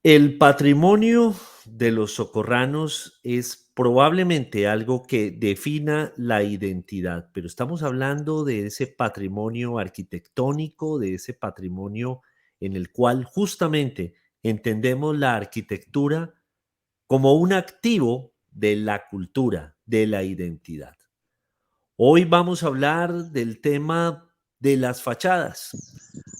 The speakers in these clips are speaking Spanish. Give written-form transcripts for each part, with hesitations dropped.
El patrimonio de los socorranos es probablemente algo que defina la identidad, pero estamos hablando de ese patrimonio arquitectónico, de ese patrimonio en el cual justamente entendemos la arquitectura como un activo de la cultura, de la identidad. Hoy vamos a hablar del tema de las fachadas,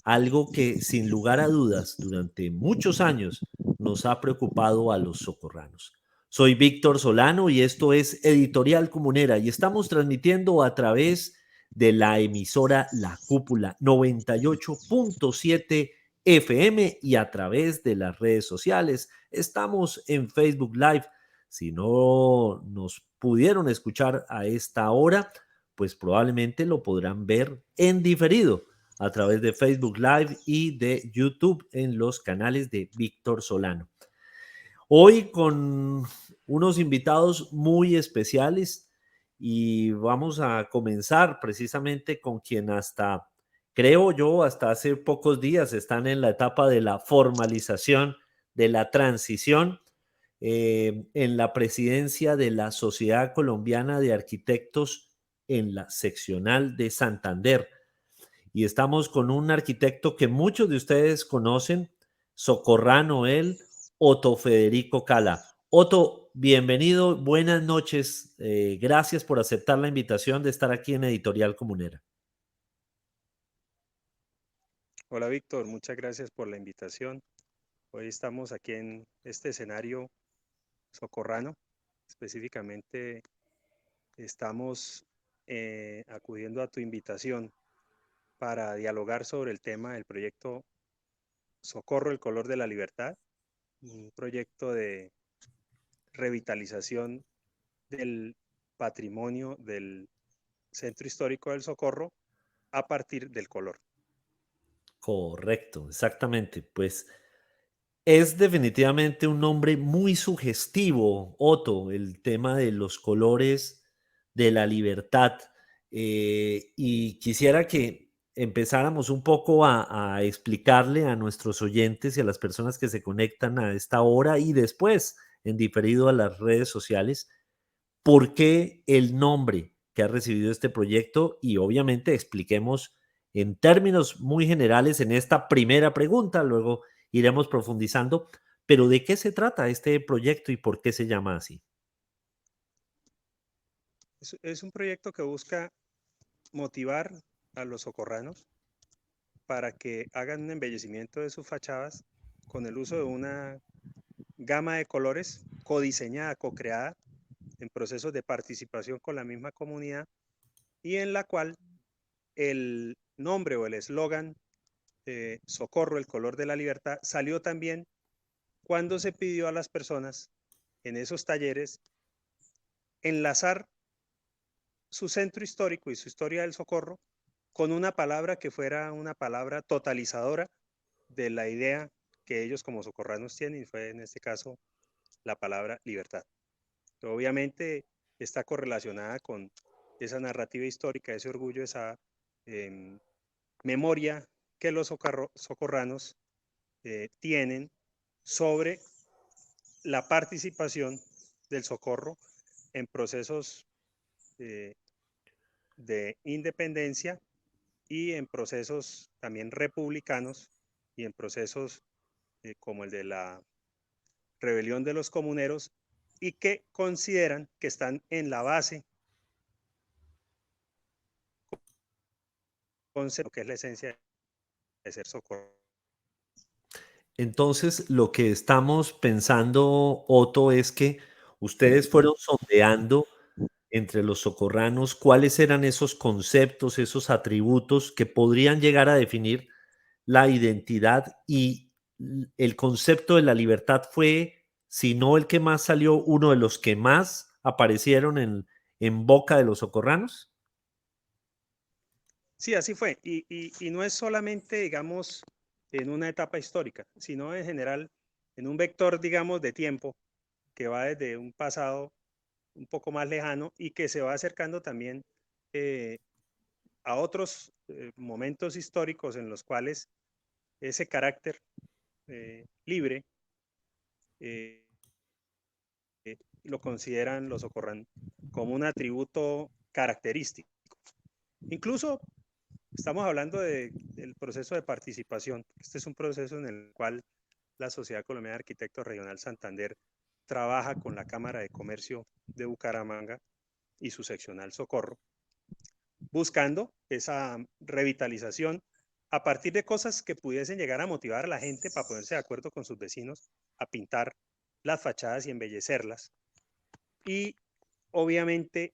algo que sin lugar a dudas durante muchos años nos ha preocupado a los socorranos. Soy Víctor Solano y esto es Editorial Comunera y estamos transmitiendo a través de la emisora La Cúpula 98.7 FM y a través de las redes sociales. Estamos en Facebook Live. Si no nos pudieron escuchar a esta hora, pues probablemente lo podrán ver en diferido a través de Facebook Live y de YouTube en los canales de Víctor Solano. Hoy con unos invitados muy especiales y vamos a comenzar precisamente con quien hasta, creo yo, hasta hace pocos días están en la etapa de la formalización, de la transición en la presidencia de la Sociedad Colombiana de Arquitectos en la seccional de Santander. Y estamos con un arquitecto que muchos de ustedes conocen, socorrano él, Otto Federico Cala. Otto, bienvenido, buenas noches. Gracias por aceptar la invitación de estar aquí en Editorial Comunera. Hola Víctor, muchas gracias por la invitación. Hoy estamos aquí en este escenario socorrano. Específicamente estamos acudiendo a tu invitación para dialogar sobre el tema del proyecto Socorro, el color de la libertad, un proyecto de revitalización del patrimonio del Centro Histórico del Socorro a partir del color. Correcto, exactamente. Pues es definitivamente un nombre muy sugestivo, Otto, el tema de los colores de la libertad. Y quisiera que empezáramos un poco a explicarle a nuestros oyentes y a las personas que se conectan a esta hora y después en diferido a las redes sociales, por qué el nombre que ha recibido este proyecto y obviamente expliquemos en términos muy generales en esta primera pregunta, luego iremos profundizando, pero ¿de qué se trata este proyecto y por qué se llama así? Es un proyecto que busca motivar a los socorranos para que hagan un embellecimiento de sus fachadas con el uso de una gama de colores codiseñada, co-creada en procesos de participación con la misma comunidad y en la cual el nombre o el eslogan Socorro, el color de la libertad, salió también cuando se pidió a las personas en esos talleres enlazar su centro histórico y su historia del Socorro con una palabra que fuera una palabra totalizadora de la idea que ellos como socorranos tienen, y fue en este caso la palabra libertad. Obviamente está correlacionada con esa narrativa histórica, ese orgullo, esa eh, memoria que los socorranos tienen sobre la participación del socorro en procesos eh, de independencia y en procesos también republicanos y en procesos como el de la rebelión de los comuneros y que consideran que están en la base con lo que es la esencia de ser socorro. Entonces, lo que estamos pensando, Otto, es que ustedes fueron sondeando entre los socorranos cuáles eran esos conceptos, esos atributos que podrían llegar a definir la identidad y el concepto de la libertad fue, si no el que más salió, uno de los que más aparecieron en boca de los socorranos. Sí, así fue. Y no es solamente, digamos, en una etapa histórica, sino en general en un vector, digamos, de tiempo que va desde un pasado un poco más lejano y que se va acercando también eh, a otros momentos históricos en los cuales ese carácter libre eh, lo consideran, lo socorran como un atributo característico. Incluso estamos hablando del proceso de participación. Este es un proceso en el cual la Sociedad Colombiana de Arquitectos Regional Santander trabaja con la Cámara de Comercio de Bucaramanga y su seccional Socorro, buscando esa revitalización a partir de cosas que pudiesen llegar a motivar a la gente para ponerse de acuerdo con sus vecinos a pintar las fachadas y embellecerlas. Y obviamente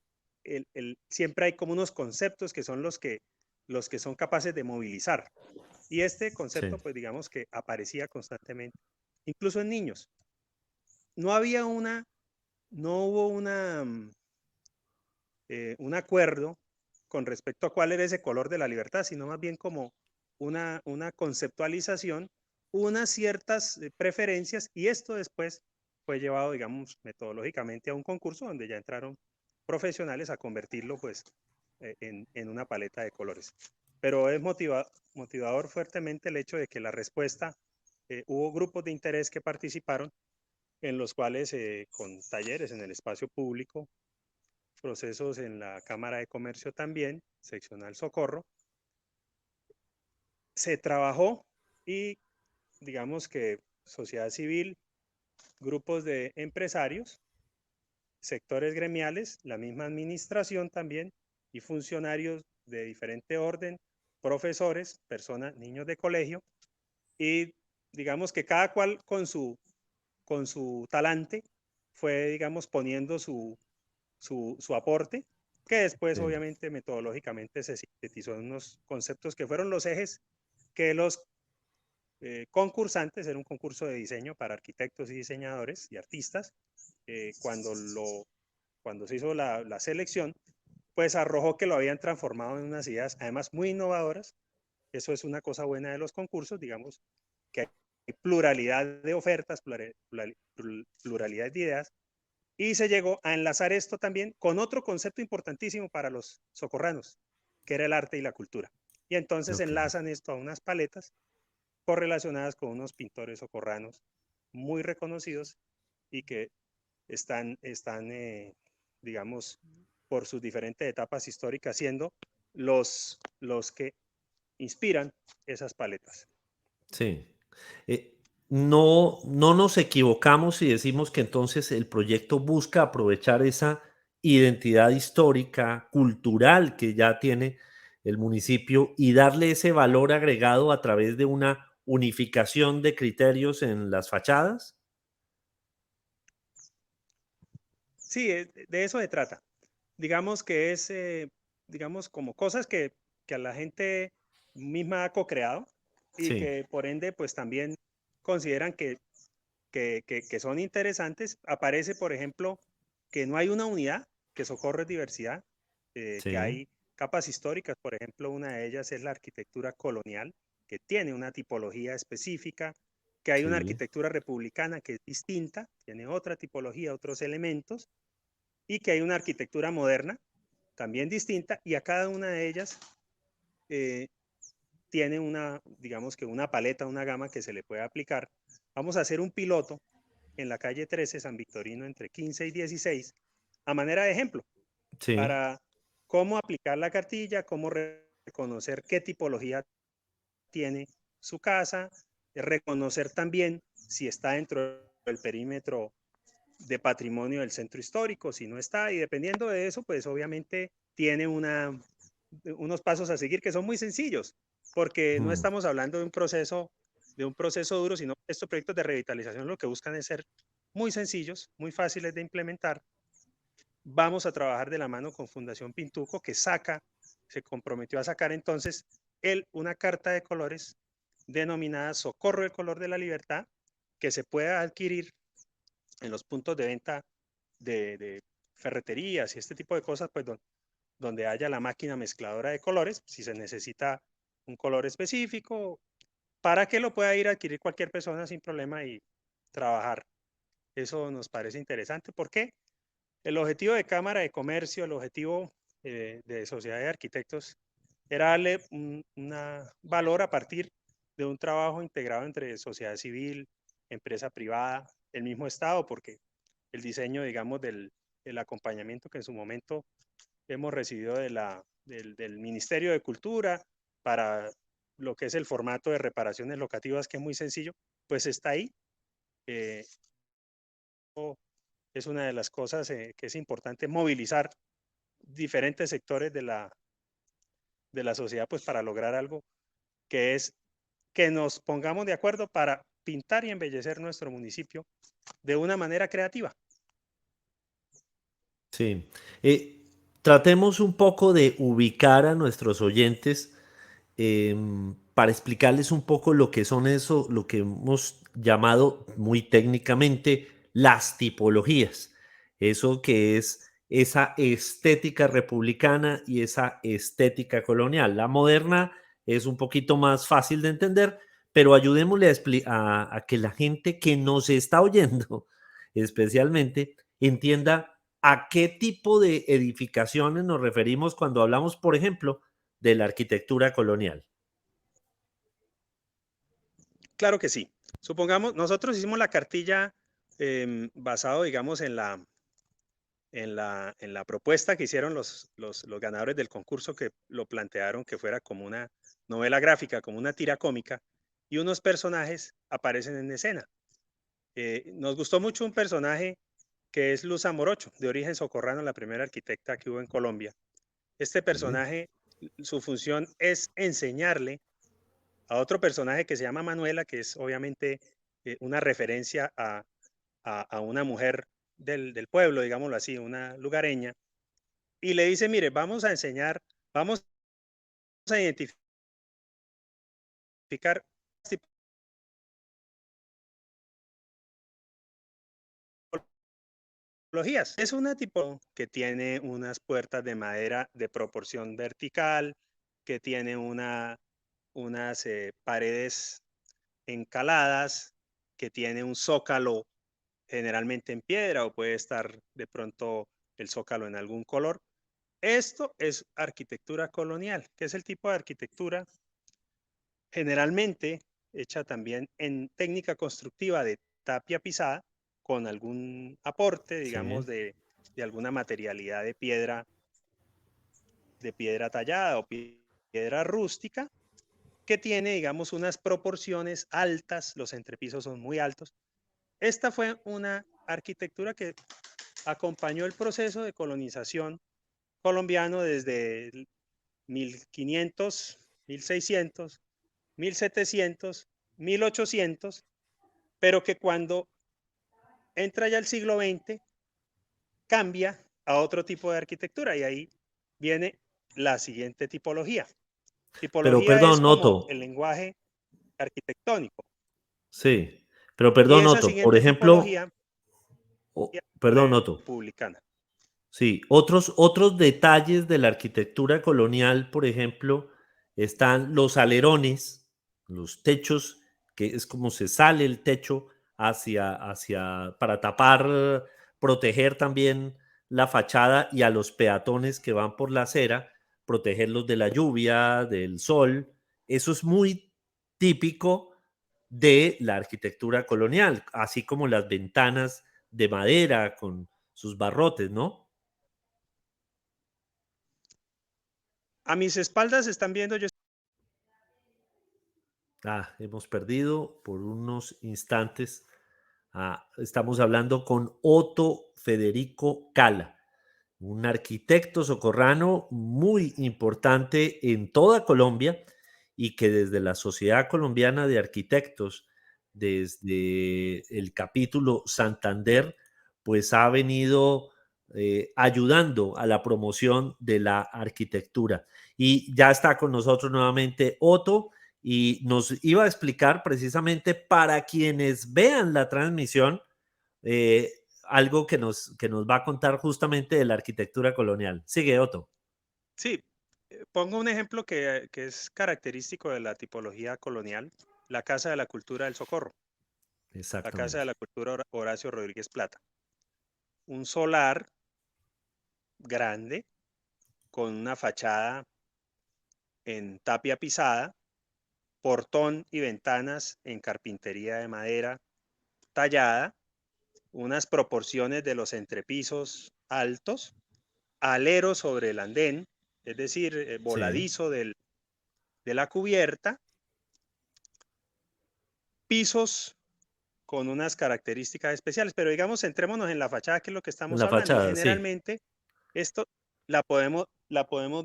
siempre hay como unos conceptos que son los que son capaces de movilizar. Y este concepto, Sí, pues digamos que aparecía constantemente, incluso en niños. No había no hubo un acuerdo con respecto a cuál era ese color de la libertad, sino más bien como una conceptualización, unas ciertas preferencias, y esto después fue llevado, digamos, metodológicamente a un concurso donde ya entraron profesionales a convertirlo pues en una paleta de colores. Pero es motivador fuertemente el hecho de que la respuesta, hubo grupos de interés que participaron, en los cuales con talleres en el espacio público, procesos en la Cámara de Comercio también, seccional Socorro, se trabajó y digamos que sociedad civil, grupos de empresarios, sectores gremiales, la misma administración también y funcionarios de diferente orden, profesores, personas, niños de colegio, y digamos que cada cual con su talante fue, digamos, poniendo su aporte, que después sí, obviamente metodológicamente se sintetizó en unos conceptos que fueron los ejes que los concursantes, era un concurso de diseño para arquitectos y diseñadores y artistas, eh, cuando, lo, cuando se hizo la selección, pues arrojó que lo habían transformado en unas ideas además muy innovadoras. Eso es una cosa buena de los concursos, digamos, que hay pluralidad de ofertas, pluralidad de ideas, y se llegó a enlazar esto también con otro concepto importantísimo para los socorranos, que era el arte y la cultura. Y entonces ok. enlazan esto a unas paletas correlacionadas con unos pintores socorranos muy reconocidos y que están digamos, por sus diferentes etapas históricas, siendo los que inspiran esas paletas. Sí. No nos equivocamos si decimos que entonces el proyecto busca aprovechar esa identidad histórica, cultural que ya tiene el municipio y darle ese valor agregado a través de una unificación de criterios en las fachadas. Sí, de eso se trata. Digamos que es, digamos, como cosas que a la gente misma ha co-creado y Sí, que por ende, pues también consideran que son interesantes. Aparece, por ejemplo, que no hay una unidad, que socorre diversidad, que sí, hay capas históricas, por ejemplo, una de ellas es la arquitectura colonial, que tiene una tipología específica, que hay una sí, arquitectura republicana que es distinta, tiene otra tipología, otros elementos, y que hay una arquitectura moderna, también distinta, y a cada una de ellas eh, tiene digamos que una paleta, una gama que se le puede aplicar. Vamos a hacer un piloto en la calle 13 San Victorino entre 15 y 16 a manera de ejemplo sí, para cómo aplicar la cartilla, cómo reconocer qué tipología tiene su casa, reconocer también si está dentro del perímetro de patrimonio del centro histórico, si no está, y dependiendo de eso, pues obviamente tiene unos pasos a seguir que son muy sencillos, porque no mm, estamos hablando de un proceso duro, sino estos proyectos de revitalización lo que buscan es ser muy sencillos, muy fáciles de implementar. Vamos a trabajar de la mano con Fundación Pintuco, que se comprometió a sacar entonces una carta de colores denominada Socorro del Color de la Libertad, que se pueda adquirir en los puntos de venta de ferreterías y este tipo de cosas, pues donde haya la máquina mezcladora de colores, si se necesita un color específico, para que lo pueda ir a adquirir cualquier persona sin problema y trabajar. Eso nos parece interesante porque el objetivo de Cámara de Comercio, el objetivo de Sociedad de Arquitectos, era darle valor a partir de un trabajo integrado entre sociedad civil, empresa privada, el mismo Estado, porque el diseño, digamos, el acompañamiento que en su momento hemos recibido del Ministerio de Cultura para lo que es el formato de reparaciones locativas, que es muy sencillo, pues está ahí. Eh, es una de las cosas que es importante movilizar diferentes sectores de la sociedad, pues para lograr algo que es que nos pongamos de acuerdo para pintar y embellecer nuestro municipio de una manera creativa. Sí. Tratemos un poco de ubicar a nuestros oyentes para explicarles un poco lo que son eso, lo que hemos llamado muy técnicamente las tipologías. Eso que es esa estética republicana y esa estética colonial. La moderna es un poquito más fácil de entender, pero ayudémosle a que la gente que nos está oyendo, especialmente, entienda a qué tipo de edificaciones nos referimos cuando hablamos, por ejemplo, de la arquitectura colonial. Claro que sí. Supongamos, nosotros hicimos la cartilla basado, digamos, en la propuesta que hicieron los ganadores del concurso, que lo plantearon que fuera como una novela gráfica, como una tira cómica, y unos personajes aparecen en escena. Nos gustó mucho un personaje que es Luz Amorocho, de origen socorrano, la primera arquitecta que hubo en Colombia. Este Sí, personaje, su función es enseñarle a otro personaje que se llama Manuela, que es obviamente una referencia a una mujer del pueblo, digámoslo así, una lugareña, y le dice, mire, vamos a enseñar, vamos a identificar tipologías. Es una tipo que tiene unas puertas de madera de proporción vertical, que tiene unas paredes encaladas, que tiene un zócalo generalmente en piedra o puede estar de pronto el zócalo en algún color. Esto es arquitectura colonial, que es el tipo de arquitectura generalmente hecha también en técnica constructiva de tapia pisada con algún aporte, digamos, sí. de alguna materialidad de piedra tallada o piedra rústica, que tiene, digamos, unas proporciones altas, los entrepisos son muy altos. Esta fue una arquitectura que acompañó el proceso de colonización colombiano desde 1500, 1600, 1700, 1800, pero que cuando entra ya el siglo XX cambia a otro tipo de arquitectura y ahí viene la siguiente tipología. Pero Tipología es perdón, como Otto. el lenguaje arquitectónico Sí, pero y perdón, esa Otto. Por siguiente ejemplo, tipología perdón, Otto. republicana. Sí, otros detalles de la arquitectura colonial, por ejemplo, están los alerones, los techos, que es como se sale el techo para tapar, proteger también la fachada y a los peatones que van por la acera, protegerlos de la lluvia, del sol. Eso es muy típico de la arquitectura colonial, así como las ventanas de madera con sus barrotes, ¿no? A mis espaldas están viendo, yo Hemos perdido por unos instantes. Estamos hablando con Otto Federico Cala, un arquitecto socorrano muy importante en toda Colombia y que desde la Sociedad Colombiana de Arquitectos, desde el capítulo Santander, pues ha venido ayudando a la promoción de la arquitectura. Y ya está con nosotros nuevamente Otto y nos iba a explicar precisamente para quienes vean la transmisión eh, algo que nos va a contar justamente de la arquitectura colonial. Sigue, Otto. sí, pongo un ejemplo que es característico de la tipología colonial, la Casa de la Cultura del Socorro, la Casa de Exactamente. la Cultura Horacio Rodríguez Plata. Un solar grande con una fachada en tapia pisada, portón y ventanas en carpintería de madera tallada, unas proporciones de los entrepisos altos, alero sobre el andén, es decir, sí, voladizo de la cubierta, pisos con unas características especiales, pero digamos, centrémonos en la fachada, que es lo que en estamos la hablando, y fachada, sí. generalmente esto la podemos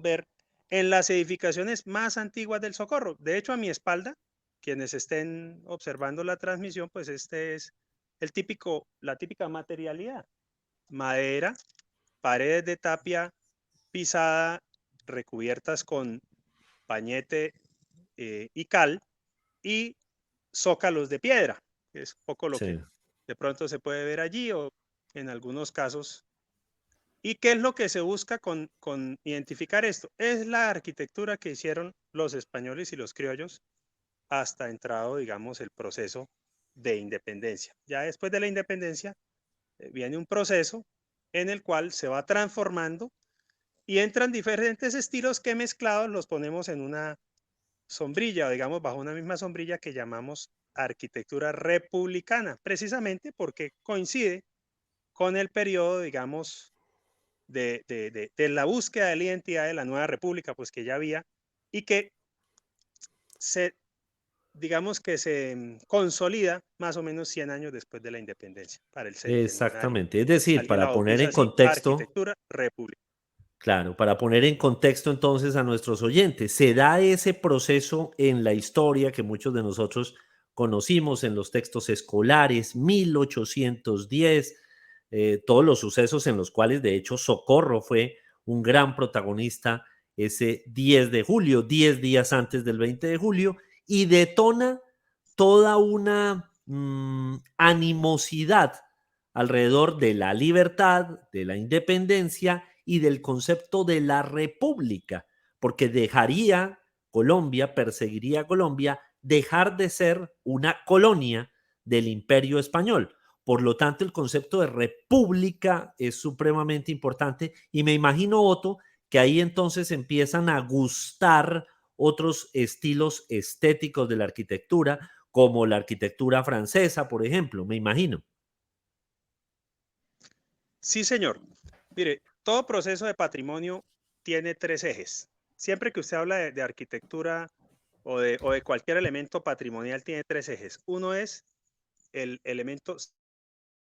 ver en las edificaciones más antiguas del Socorro. De hecho, a mi espalda, quienes estén observando la transmisión, pues este es la típica materialidad: madera, paredes de tapia pisada, recubiertas con pañete y cal, y zócalos de piedra. Es un poco lo que Sí, de pronto se puede ver allí, o en algunos casos. ¿Y qué es lo que se busca con identificar esto? Es la arquitectura que hicieron los españoles y los criollos hasta entrado, digamos, el proceso de independencia. Ya después de la independencia viene un proceso en el cual se va transformando y entran diferentes estilos que mezclados los ponemos en una sombrilla, o digamos, bajo una misma sombrilla, que llamamos arquitectura republicana, precisamente porque coincide con el periodo, digamos, de la búsqueda de la identidad de la nueva república, pues que ya había, y que se, digamos que se consolida más o menos 100 años después de la independencia, para el centenario. exactamente. Es decir, Alguien la para poner bautiza en así, contexto, arquitectura republicana. claro, para poner en contexto entonces a nuestros oyentes, se da ese proceso en la historia que muchos de nosotros conocimos en los textos escolares, 1810, todos los sucesos en los cuales de hecho Socorro fue un gran protagonista ese 10 de julio, 10 días antes del 20 de julio, y detona toda una animosidad alrededor de la libertad, de la independencia y del concepto de la república, porque dejaría Colombia, perseguiría a Colombia, dejar de ser una colonia del imperio español. Por lo tanto, el concepto de república es supremamente importante y me imagino, Otto, que ahí entonces empiezan a gustar otros estilos estéticos de la arquitectura, como la arquitectura francesa, por ejemplo, me imagino. Sí, señor. Mire, todo proceso de patrimonio tiene tres ejes. Siempre que usted habla de arquitectura o de cualquier elemento patrimonial, tiene tres ejes. Uno es el elemento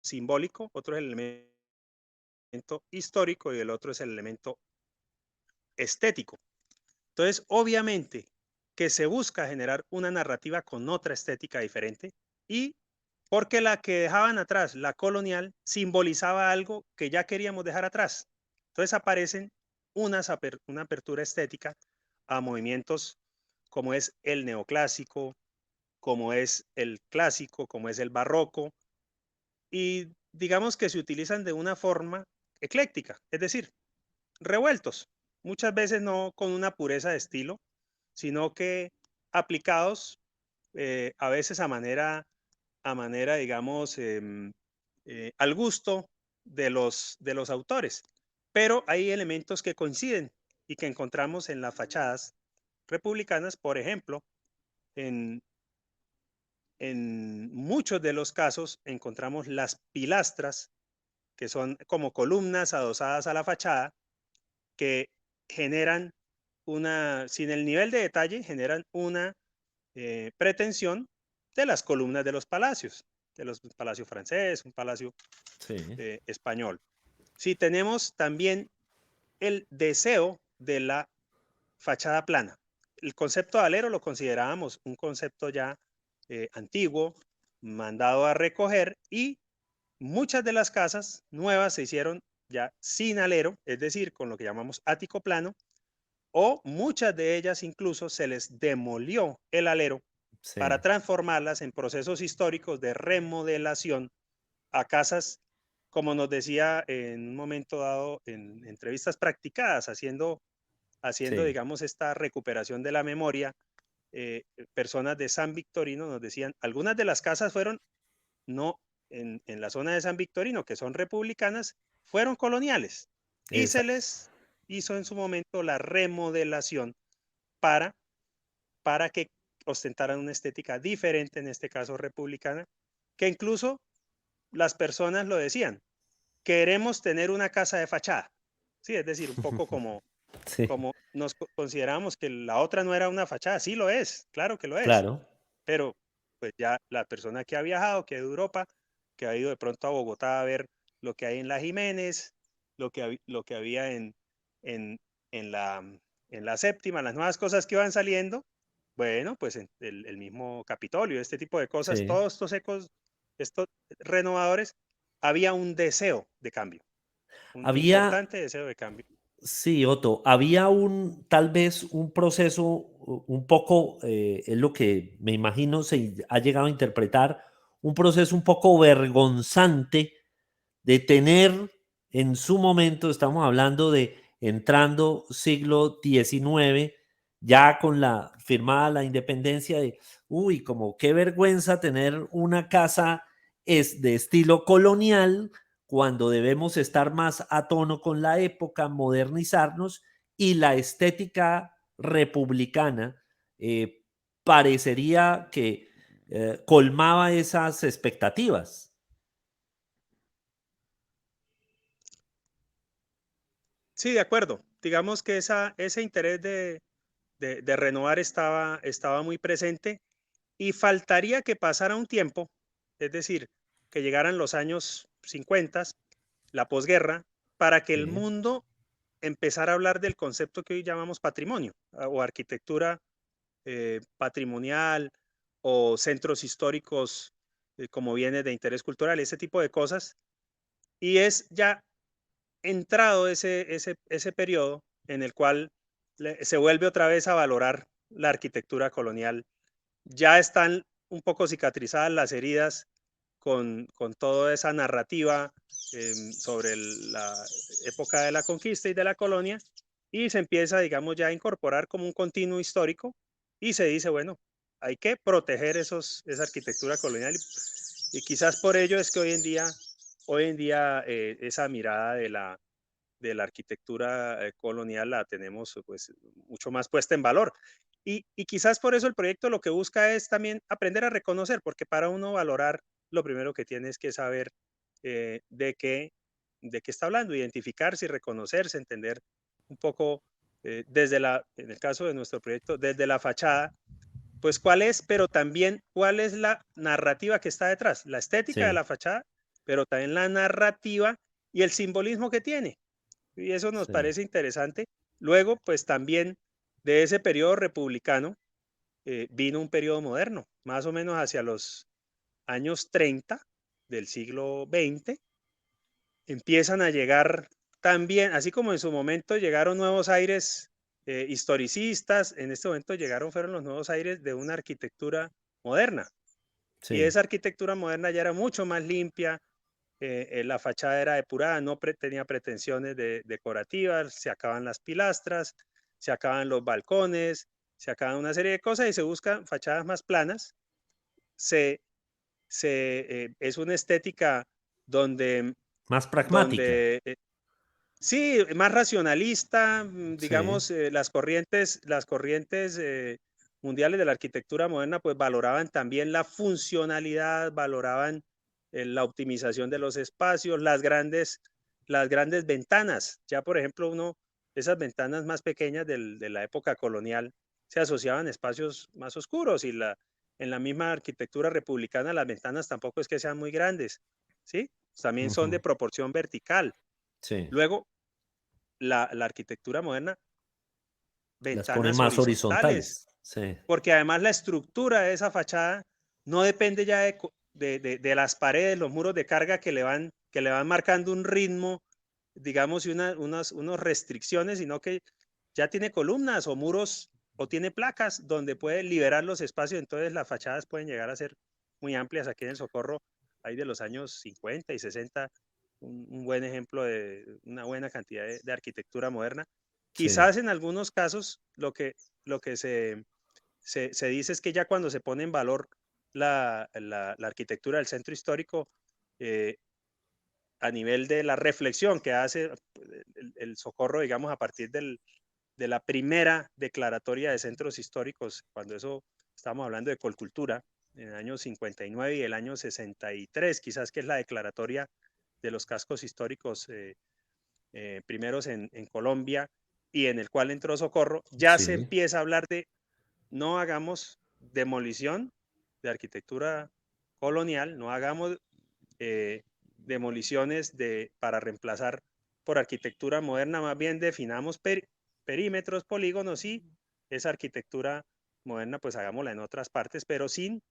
simbólico, otro es el elemento histórico y el otro es el elemento estético. Entonces, obviamente que se busca generar una narrativa con otra estética diferente, y porque la que dejaban atrás, la colonial, simbolizaba algo que ya queríamos dejar atrás. Entonces aparecen una apertura estética a movimientos como es el neoclásico, como es el clásico, como es el barroco, y digamos que se utilizan de una forma ecléctica, es decir, revueltos, muchas veces no con una pureza de estilo, sino que aplicados a veces a manera, digamos, al gusto de los autores. Pero hay elementos que coinciden y que encontramos en las fachadas republicanas. Por ejemplo, en, en muchos de los casos encontramos las pilastras, que son como columnas adosadas a la fachada, que generan sin el nivel de detalle, generan una pretensión de las columnas de los palacios francés, un palacio Sí, español. Si tenemos también el deseo de la fachada plana. El concepto de alero lo considerábamos un concepto ya antiguo, mandado a recoger, y muchas de las casas nuevas se hicieron ya sin alero, es decir, con lo que llamamos ático plano, o muchas de ellas incluso se les demolió el alero para sí, transformarlas en procesos históricos de remodelación a casas, como nos decía en un momento dado en entrevistas practicadas, haciendo, sí, digamos, esta recuperación de la memoria. Personas de San Victorino nos decían, algunas de las casas fueron, no en la zona de San Victorino, que son republicanas, fueron coloniales, y se exacto. les hizo en su momento la remodelación para, para que ostentaran una estética diferente, en este caso republicana, que incluso las personas lo decían, queremos tener una casa de fachada. Sí, es decir, un poco como, Sí, como nos consideramos que la otra no era una fachada. Sí lo es, claro que lo es, claro. pero pues ya la persona que ha viajado, que es de Europa, que ha ido de pronto a Bogotá a ver lo que hay en la Jiménez, lo que había en, en la, en la séptima, las nuevas cosas que iban saliendo, bueno, pues el mismo Capitolio, este tipo de cosas, Sí. todos estos ecos, estos renovadores, había un deseo de cambio, un Había, importante deseo de cambio. sí, Otto, había tal vez un proceso un poco, es lo que me imagino se ha llegado a interpretar, un proceso un poco vergonzante de tener en su momento, estamos hablando de entrando siglo XIX, ya con la firmada la independencia de, uy, como qué vergüenza tener una casa es de estilo colonial cuando debemos estar más a tono con la época, modernizarnos y la estética republicana eh, parecería que colmaba esas expectativas. Sí, de acuerdo. Digamos que ese interés de renovar estaba muy presente y faltaría que pasara un tiempo, es decir, que llegaran los años 50, la posguerra, para que el Sí, mundo empezara a hablar del concepto que hoy llamamos patrimonio o arquitectura patrimonial o centros históricos como bienes de interés cultural, ese tipo de cosas. Y es ya entrado ese periodo en el cual se vuelve otra vez a valorar la arquitectura colonial. Ya están un poco cicatrizadas las heridas con toda esa narrativa sobre la época de la conquista y de la colonia, y se empieza, digamos, ya a incorporar como un continuo histórico y se dice, bueno, hay que proteger esa arquitectura colonial y quizás por ello es que hoy en día esa mirada de la arquitectura colonial la tenemos pues mucho más puesta en valor. Y quizás por eso el proyecto lo que busca es también aprender a reconocer, porque para uno valorar, lo primero que tiene es que saber eh, de, qué, de qué está hablando, identificarse y reconocerse, entender un poco en el caso de nuestro proyecto, desde la fachada, pues cuál es, pero también cuál es la narrativa que está detrás, la estética de sí, la fachada, pero también la narrativa y el simbolismo que tiene. Y eso nos sí. parece interesante. Luego, pues también de ese periodo republicano vino un periodo moderno, más o menos hacia los años 30 del siglo XX. Empiezan a llegar también, así como en su momento llegaron nuevos aires historicistas, en este momento fueron los nuevos aires de una arquitectura moderna. Y Sí, esa arquitectura moderna ya era mucho más limpia, la fachada era depurada, no tenía pretensiones decorativas, se acaban las pilastras, se acaban los balcones, se acaban una serie de cosas y se buscan fachadas más planas. Se, es una estética donde, más pragmática. donde sí, más racionalista, Sí, digamos, las corrientes mundiales de la arquitectura moderna, pues valoraban también la funcionalidad, valoraban la optimización de los espacios, las grandes ventanas. Ya, por ejemplo, esas ventanas más pequeñas de la época colonial se asociaban a espacios más oscuros y en la misma arquitectura republicana las ventanas tampoco es que sean muy grandes, ¿sí? También son de ujú, proporción vertical. sí. Luego, la arquitectura moderna, Las pone ventanas más horizontales, horizontales. Sí, porque además la estructura de esa fachada no depende ya de las paredes, los muros de carga que le van marcando un ritmo, digamos, y unas restricciones, sino que ya tiene columnas o muros o tiene placas donde puede liberar los espacios, entonces las fachadas pueden llegar a ser muy amplias. Aquí en el Socorro hay de los años 50 y 60 un buen ejemplo de una buena cantidad de arquitectura moderna. sí. Quizás en algunos casos lo que se dice es que ya cuando se pone en valor la arquitectura del centro histórico, eh, a nivel de la reflexión que hace el Socorro, digamos, a partir de la primera declaratoria de centros históricos, cuando eso estamos hablando de colcultura, en el año 59 y el año 63, quizás que es la declaratoria de los cascos históricos primeros en Colombia y en el cual entró Socorro, ya se Sí, empieza a hablar de no hagamos demolición de arquitectura colonial, no hagamos eh, demoliciones para reemplazar por arquitectura moderna, más bien definamos perímetros, polígonos y esa arquitectura moderna pues hagámosla en otras partes, pero sin,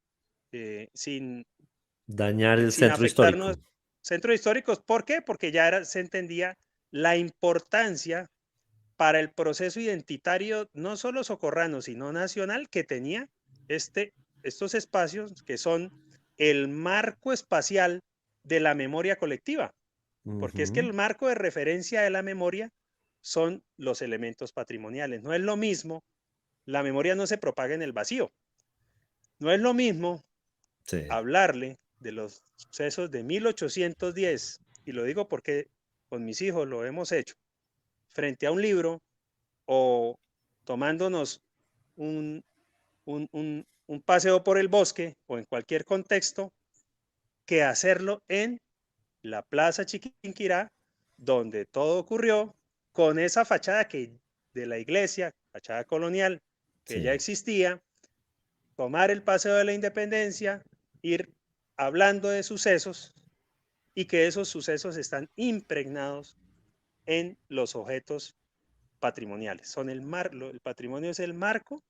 dañar el sin centro afectarnos histórico. centros históricos. ¿Por qué? Porque ya se entendía la importancia para el proceso identitario, no solo socorrano, sino nacional, que tenía este, estos espacios que son el marco espacial de la memoria colectiva, porque es que Ujú. el marco de referencia de la memoria son los elementos patrimoniales. No es lo mismo, la memoria no se propaga en el vacío. No es lo mismo Sí, hablarle de los sucesos de 1810, y lo digo porque con mis hijos lo hemos hecho, frente a un libro o tomándonos un, un paseo por el bosque o en cualquier contexto, que hacerlo en la Plaza Chiquinquirá, donde todo ocurrió, con esa fachada de la iglesia, fachada colonial, que ya sí, existía, tomar el Paseo de la Independencia, ir hablando de sucesos y que esos sucesos están impregnados en los objetos patrimoniales. El patrimonio es el marco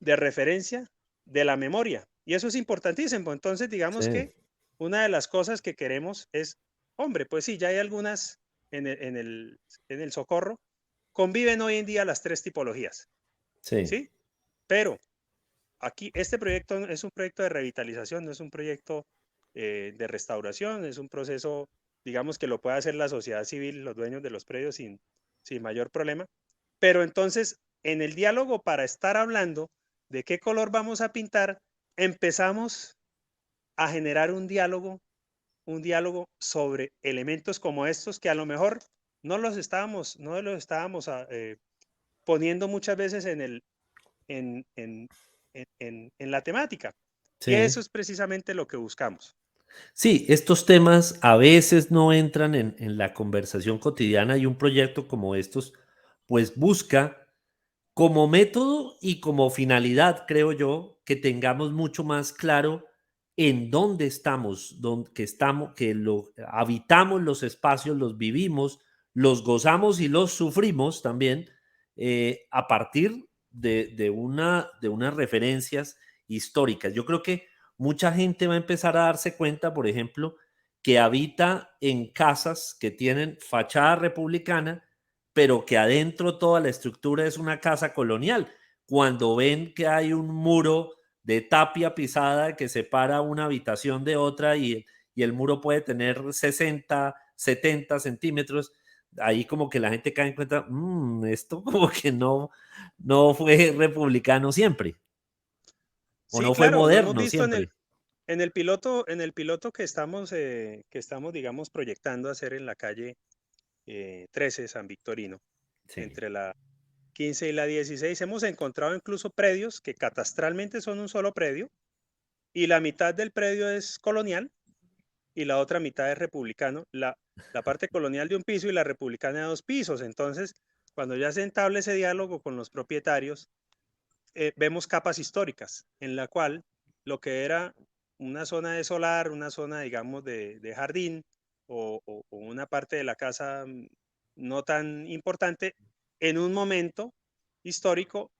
de referencia de la memoria. Y eso es importantísimo. Entonces, digamos sí, que una de las cosas que queremos es, hombre, pues sí, ya hay algunas en el socorro, conviven hoy en día las tres tipologías, sí, ¿sí? Pero aquí este proyecto es un proyecto de revitalización, no es un proyecto de restauración, es un proceso, digamos, que lo puede hacer la sociedad civil, los dueños de los predios sin mayor problema. Pero entonces, en el diálogo para estar hablando de qué color vamos a pintar, empezamos a generar un diálogo sobre elementos como estos que a lo mejor no los estábamos poniendo muchas veces en, en, en la temática. Y sí. eso es precisamente lo que buscamos. Sí, estos temas a veces no entran en la conversación cotidiana y un proyecto como estos, pues busca como método y como finalidad, creo yo, que tengamos mucho más claro en dónde estamos, que lo habitamos los espacios, los vivimos, los gozamos y los sufrimos también a partir de unas referencias históricas. Yo creo que mucha gente va a empezar a darse cuenta, por ejemplo, que habita en casas que tienen fachada republicana, pero que adentro toda la estructura es una casa colonial. Cuando ven que hay un muro de tapia pisada que separa una habitación de otra y el muro puede tener 60, 70 centímetros, ahí como que la gente cae en cuenta, esto como que no fue republicano siempre, o Sí, no fue claro, lo hemos moderno visto siempre. en el piloto que estamos, digamos, proyectando hacer en la calle 13 San Victorino, Sí, entre la 15 y la 16. Hemos encontrado incluso predios que catastralmente son un solo predio y la mitad del predio es colonial y la otra mitad es republicano. La parte colonial de un piso y la republicana de dos pisos. Entonces, cuando ya se entable ese diálogo con los propietarios, vemos capas históricas en la cual lo que era una zona de solar, una zona, digamos, de jardín o una parte de la casa no tan importante, en un momento histórico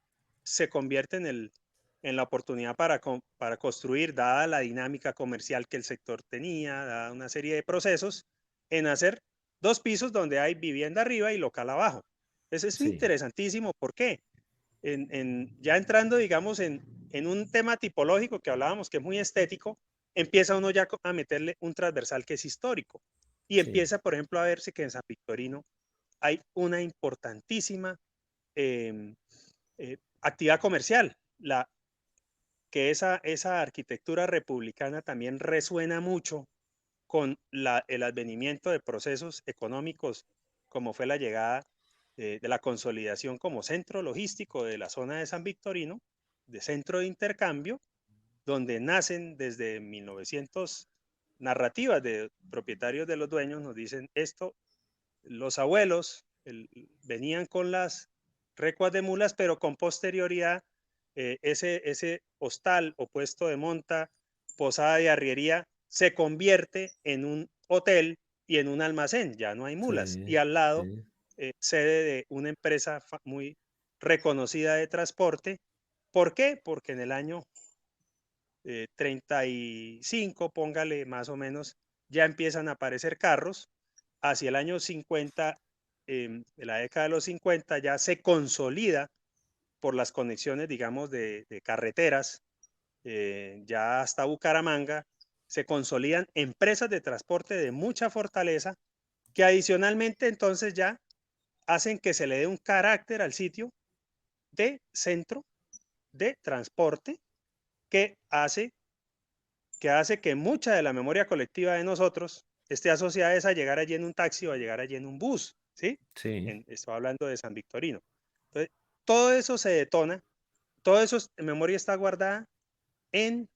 se convierte en la oportunidad para construir, dada la dinámica comercial que el sector tenía, dada una serie de procesos, en hacer dos pisos donde hay vivienda arriba y local abajo. Eso es sí, interesantísimo. ¿Por qué? Ya entrando, digamos, en un tema tipológico que hablábamos que es muy estético, empieza uno ya a meterle un transversal que es histórico. Y sí, empieza, por ejemplo, a verse que en San Victorino hay una importantísima eh, actividad comercial, que esa arquitectura republicana también resuena mucho con el advenimiento de procesos económicos, como fue la llegada de la consolidación como centro logístico de la zona de San Victorino, de centro de intercambio, donde nacen desde 1900 narrativas de propietarios de los dueños, nos dicen esto, los abuelos venían con las recuas de mulas, pero con posterioridad ese hostal o puesto de monta, posada de arriería, se convierte en un hotel y en un almacén, ya no hay mulas. sí, Y al lado, sí, sede de una empresa muy reconocida de transporte. ¿Por qué? Porque en el año 35, póngale más o menos, ya empiezan a aparecer carros. Hacia el año 50, de la década de los 50, ya se consolida por las conexiones, digamos, de carreteras, ya hasta Bucaramanga, se consolidan empresas de transporte de mucha fortaleza que adicionalmente entonces ya hacen que se le dé un carácter al sitio de centro de transporte que hace que mucha de la memoria colectiva de nosotros esté asociada a llegar allí en un taxi o a llegar allí en un bus, ¿sí? sí, Estoy hablando de San Victorino. Entonces, todo eso se detona, todo eso en memoria está guardada en,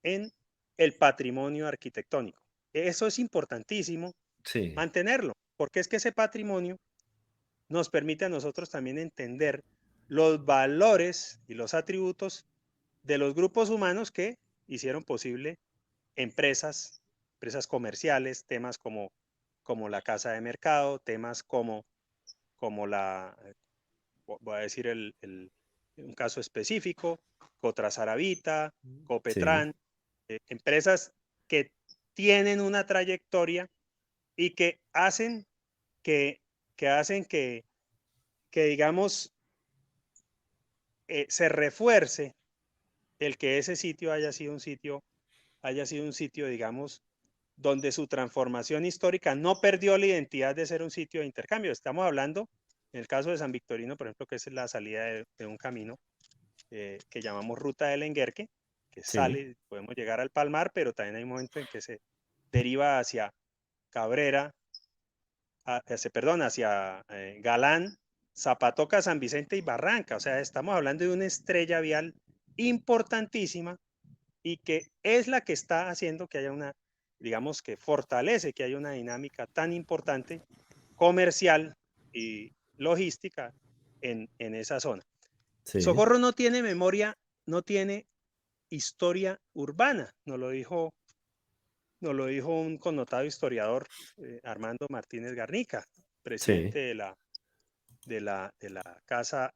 en el patrimonio arquitectónico. Eso es importantísimo sí, mantenerlo, porque es que ese patrimonio nos permite a nosotros también entender los valores y los atributos de los grupos humanos que hicieron posible empresas, empresas comerciales, temas como la casa de mercado, temas como voy a decir un caso específico, Cotrazaravita, sí, Copetran, empresas que tienen una trayectoria y que, que hacen que digamos, se refuerce el que ese sitio haya sido un sitio, digamos, donde su transformación histórica no perdió la identidad de ser un sitio de intercambio. Estamos hablando, en el caso de San Victorino, por ejemplo, que es la salida de un camino que llamamos Ruta del Enguerque, que sí, sale, podemos llegar al Palmar, pero también hay un momento en que se deriva hacia Cabrera, perdón, hacia Galán, Zapatoca, San Vicente y Barranca. O sea, estamos hablando de una estrella vial importantísima y que es la que está haciendo que haya digamos que fortalece que haya una dinámica tan importante comercial y logística en esa zona. sí, Socorro no tiene memoria, no tiene historia urbana, nos lo dijo un connotado historiador, Armando Martínez Garnica, sí, presidente de la Casa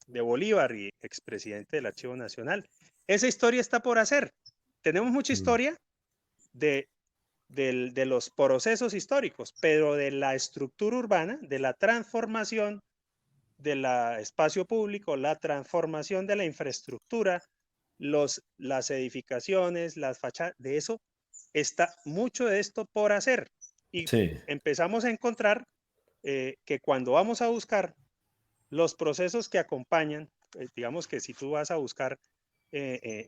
de Bolívar y expresidente del Archivo Nacional. Esa historia está por hacer. Tenemos mucha mm, historia de, de los procesos históricos, pero de la estructura urbana, de la transformación del espacio público, la transformación de la infraestructura, las edificaciones, las fachadas, de eso está mucho de esto por hacer. Y sí, empezamos a encontrar que cuando vamos a buscar los procesos que acompañan, digamos que si tú vas a buscar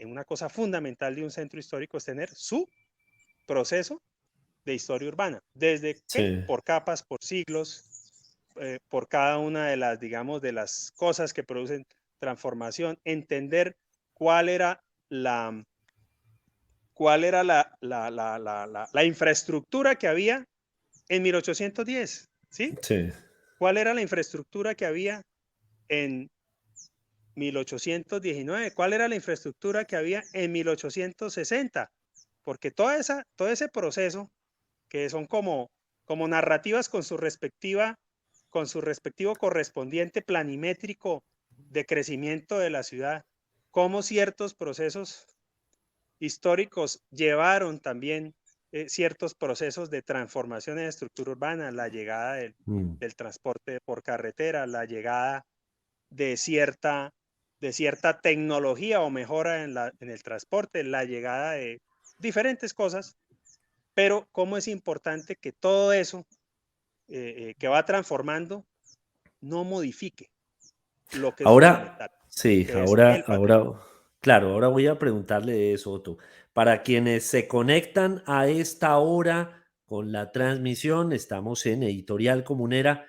una cosa fundamental de un centro histórico es tener su proceso de historia urbana, desde que sí, por capas, por siglos, por cada una de las, digamos, de las cosas que producen transformación, entender cuál era la, la infraestructura que había en 1810, ¿sí? sí, ¿Cuál era la infraestructura que había en 1819? ¿Cuál era la infraestructura que había en 1860? Porque todo ese proceso, que son como narrativas con su respectivo correspondiente planimétrico de crecimiento de la ciudad, cómo ciertos procesos históricos llevaron también ciertos procesos de transformación en estructura urbana, la llegada mm, del transporte por carretera, la llegada de de cierta tecnología o mejora en el transporte, la llegada de diferentes cosas, pero cómo es importante que todo eso que va transformando no modifique lo que es ahora, fundamental, sí, que es el patrimonio. claro, ahora voy a preguntarle eso, Otto. Para quienes se conectan a esta hora con la transmisión, estamos en Editorial Comunera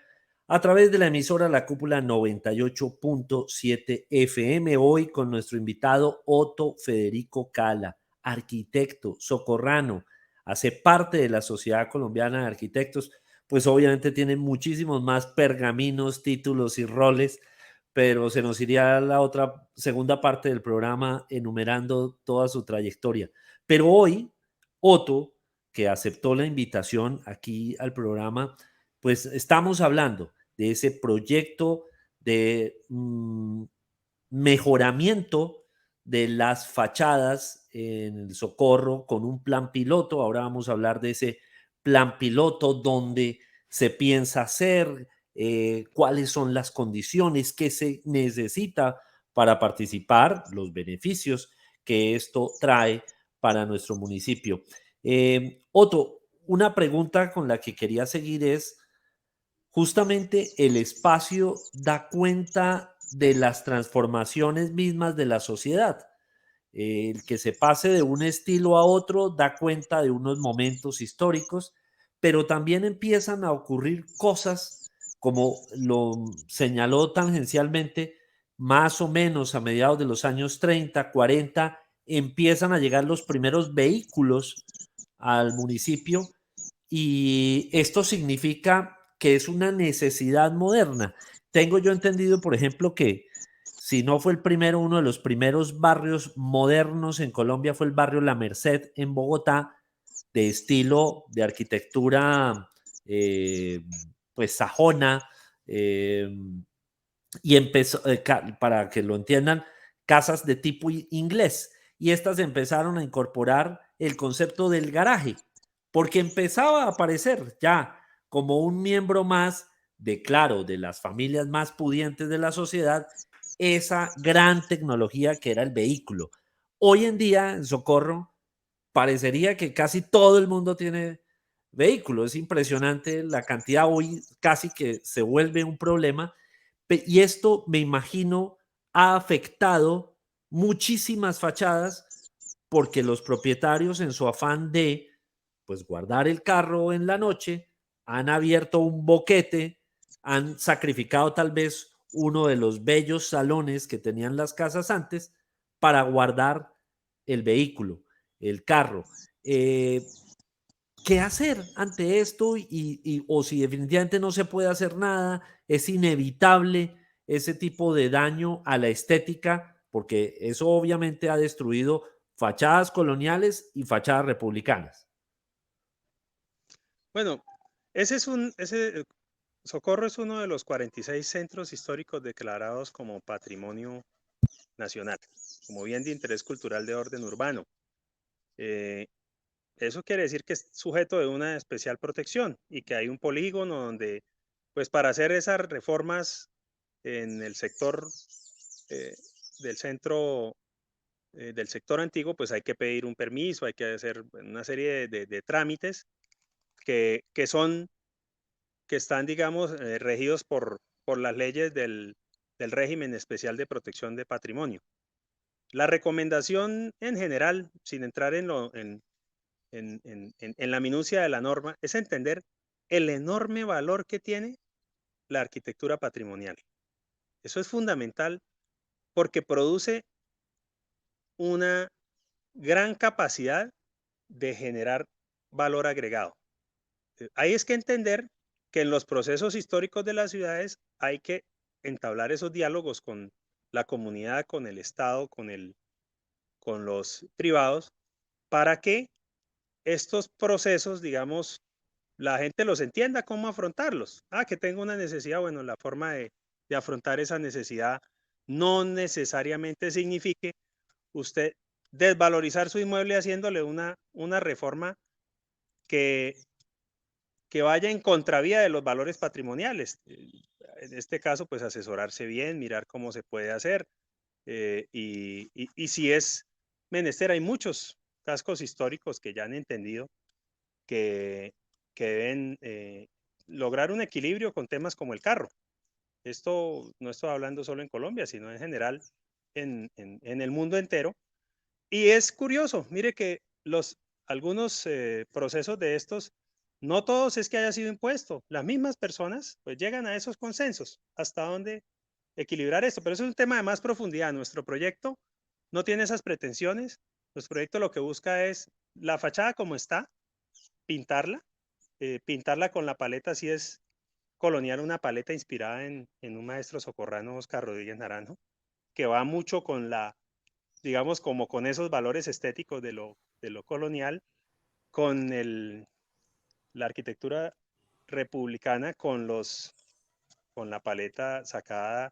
a través de la emisora La Cúpula 98.7 FM. Hoy con nuestro invitado Otto Federico Cala, arquitecto socorrano, hace parte de la Sociedad Colombiana de Arquitectos, pues obviamente tiene muchísimos más pergaminos, títulos y roles, pero se nos iría la otra segunda parte del programa enumerando toda su trayectoria. Pero hoy, Otto, que aceptó la invitación aquí al programa, pues estamos hablando de ese proyecto de mejoramiento de las fachadas en el Socorro con un plan piloto. Ahora vamos a hablar de ese plan piloto, donde se piensa hacer, cuáles son las condiciones que se necesita para participar, los beneficios que esto trae para nuestro municipio. Otto, una pregunta con la que quería seguir es, justamente el espacio da cuenta de las transformaciones mismas de la sociedad. El que se pase de un estilo a otro da cuenta de unos momentos históricos, pero también empiezan a ocurrir cosas, como lo señaló tangencialmente, más o menos a mediados de los años 30, 40, empiezan a llegar los primeros vehículos al municipio, y esto significa que es una necesidad moderna. Tengo yo entendido, por ejemplo, que si no fue el primero, uno de los primeros barrios modernos en Colombia fue el barrio La Merced en Bogotá, de estilo de arquitectura, eh, pues sajona, eh, y empezó, para que lo entiendan, casas de tipo inglés. Y estas empezaron a incorporar el concepto del garaje, porque empezaba a aparecer ya como un miembro más de, claro, de las familias más pudientes de la sociedad, esa gran tecnología que era el vehículo. Hoy en día, en Socorro, parecería que casi todo el mundo tiene vehículo. Es impresionante la cantidad, hoy casi que se vuelve un problema, y esto, me imagino, ha afectado muchísimas fachadas, porque los propietarios, en su afán de, pues, guardar el carro en la noche, han abierto un boquete, han sacrificado tal vez uno de los bellos salones que tenían las casas antes para guardar el vehículo, el carro. Eh, ¿Qué hacer ante esto? O si definitivamente no se puede hacer nada, es inevitable ese tipo de daño a la estética, porque eso obviamente ha destruido fachadas coloniales y fachadas republicanas. Bueno, Socorro es uno de los 46 centros históricos declarados como Patrimonio Nacional, como bien de interés cultural de orden urbano. Eh, Eso quiere decir que es sujeto de una especial protección y que hay un polígono donde, pues para hacer esas reformas en el sector eh, del centro, del sector antiguo, pues hay que pedir un permiso, hay que hacer una serie de trámites que son, que están, digamos, regidos por las leyes del régimen especial de protección de patrimonio. La recomendación en general, sin entrar en la minucia de la norma, es entender el enorme valor que tiene la arquitectura patrimonial. Eso es fundamental porque produce una gran capacidad de generar valor agregado. Ahí es que entender que en los procesos históricos de las ciudades hay que entablar esos diálogos con la comunidad, con el Estado, con los privados, para que estos procesos, digamos, la gente los entienda cómo afrontarlos. Ah, que tengo una necesidad, bueno, la forma de afrontar esa necesidad no necesariamente signifique usted desvalorizar su inmueble haciéndole una reforma que, que vaya en contravía de los valores patrimoniales. En este caso, pues asesorarse bien, mirar cómo se puede hacer. Y si es menester, hay muchos cascos históricos que ya han entendido que, que deben lograr un equilibrio con temas como el carro. Esto no estoy hablando solo en Colombia, sino en general en el mundo entero. Y es curioso, mire que algunos procesos de estos No todos es que haya sido impuesto, las mismas personas pues llegan a esos consensos, hasta dónde equilibrar esto, pero eso es un tema de más profundidad. Nuestro proyecto no tiene esas pretensiones, nuestro proyecto lo que busca es la fachada como está, pintarla, pintarla con la paleta, así es colonial, una paleta inspirada en un maestro socorrano, Oscar Rodríguez Naranjo, que va mucho con la, digamos, como con esos valores estéticos de lo colonial, con la arquitectura republicana, con la paleta sacada,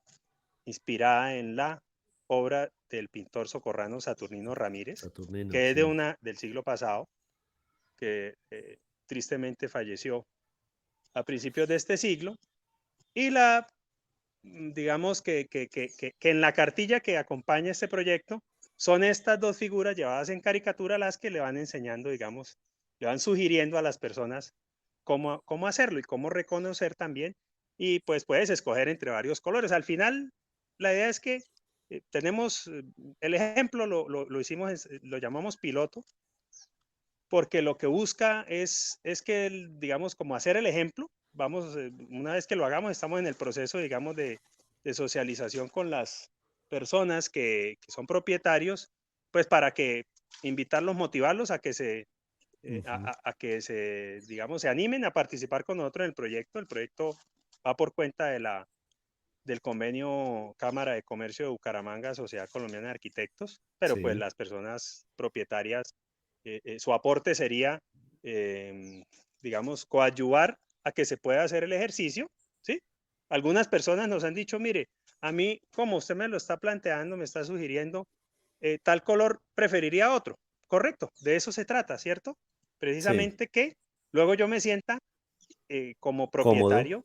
inspirada en la obra del pintor socorrano Saturnino Ramírez, Saturnino, que es de sí. del siglo pasado, que tristemente falleció a principios de este siglo, y digamos que en la cartilla que acompaña este proyecto son estas dos figuras llevadas en caricatura las que le van enseñando, digamos, le van sugiriendo a las personas cómo hacerlo y cómo reconocer también. Y pues puedes escoger entre varios colores. Al final, la idea es que tenemos el ejemplo, lo hicimos, lo llamamos piloto, porque lo que busca es que, digamos, como hacer el ejemplo, vamos, una vez que lo hagamos, estamos en el proceso, digamos, de socialización con las personas que son propietarios, pues para que invitarlos, motivarlos a que Ujú. a que se, digamos, se animen a participar con nosotros en el proyecto. El proyecto va por cuenta del convenio Cámara de Comercio de Bucaramanga, Sociedad Colombiana de Arquitectos, pero pues Sí, las personas propietarias, su aporte sería, digamos, coadyuvar a que se pueda hacer el ejercicio, ¿sí? Algunas personas nos han dicho, mire, a mí, como usted me lo está planteando, me está sugiriendo, tal color preferiría otro. Correcto, de eso se trata, ¿cierto? sí. Precisamente que luego yo me sienta como Cómodo. propietario,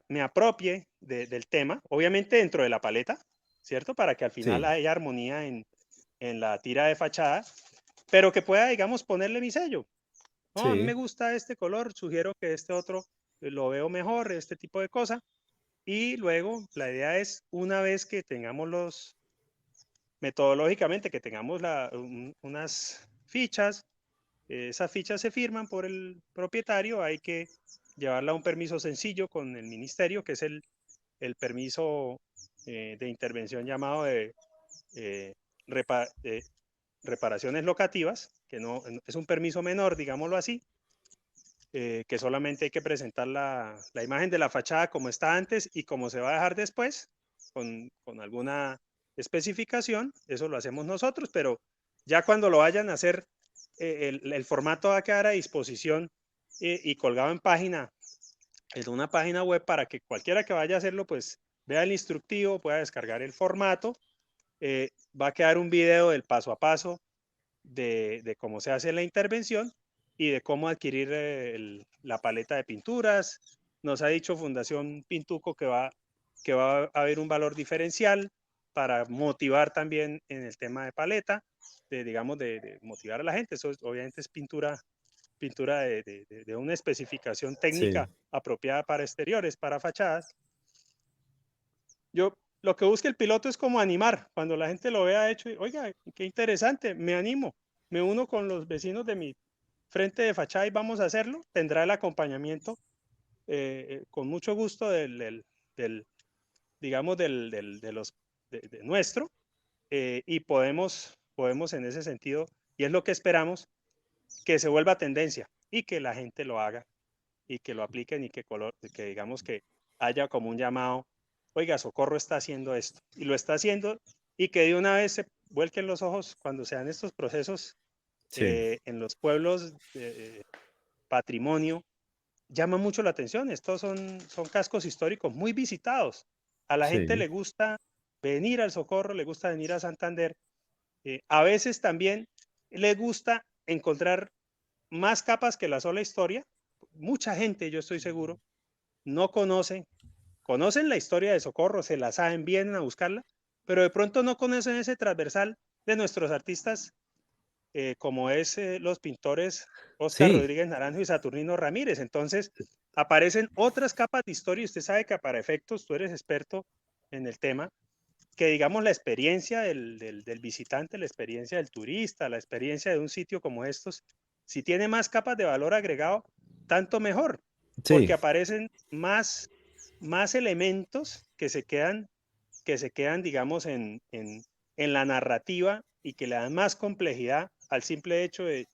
me apropie del tema, obviamente dentro de la paleta, ¿cierto? Para que al final Sí, haya armonía en la tira de fachada, pero que pueda, digamos, ponerle mi sello. No, a mí me sí, gusta este color, sugiero que este otro lo veo mejor, este tipo de cosa. Y luego la idea es, una vez que tengamos metodológicamente, que tengamos unas fichas, esas fichas se firman por el propietario, hay que llevarla a un permiso sencillo con el ministerio, que es el permiso de intervención llamado eh, repa- de reparaciones locativas, que no es un permiso menor, digámoslo así, que solamente hay que presentar la imagen de la fachada como está antes y como se va a dejar después, con alguna especificación, eso lo hacemos nosotros, pero ya cuando lo vayan a hacer, el formato va a quedar a disposición y colgado en una página web para que cualquiera que vaya a hacerlo, pues vea el instructivo, pueda descargar el formato, va a quedar un video del paso a paso de cómo se hace la intervención y de cómo adquirir la paleta de pinturas. Nos ha dicho Fundación Pintuco que va a haber un valor diferencial para motivar también en el tema de paleta, digamos, de motivar a la gente. Eso obviamente es pintura de una especificación técnica sí. apropiada para exteriores, para fachadas. Yo lo que busca el piloto es como animar, cuando la gente lo vea hecho, oiga, qué interesante, me animo, me uno con los vecinos de mi frente de fachada y vamos a hacerlo. Tendrá el acompañamiento con mucho gusto del digamos, de los, de nuestro, y podemos en ese sentido, y es lo que esperamos, que se vuelva tendencia y que la gente lo haga y que lo apliquen y que digamos que haya como un llamado, oiga, Socorro está haciendo esto y lo está haciendo y que de una vez se vuelquen los ojos cuando se dan estos procesos Sí, en los pueblos patrimonio, llama mucho la atención. Estos son cascos históricos muy visitados. A la gente sí, le gusta venir al Socorro, le gusta venir a Santander. A veces también le gusta encontrar más capas que la sola historia. Mucha gente, yo estoy seguro, no conocen la historia de Socorro, se la saben, vienen a buscarla, pero de pronto no conocen ese transversal de nuestros artistas, como es los pintores Oscar sí, Rodríguez Naranjo y Saturnino Ramírez. Entonces, aparecen otras capas de historia y usted sabe que para efectos, tú eres experto en el tema, que digamos la experiencia del visitante, la experiencia del turista, la experiencia de un sitio como estos, Si tiene más capas de valor agregado, tanto mejor, Sí, porque aparecen más elementos que se quedan digamos, en la narrativa y que le dan más complejidad al simple hecho de,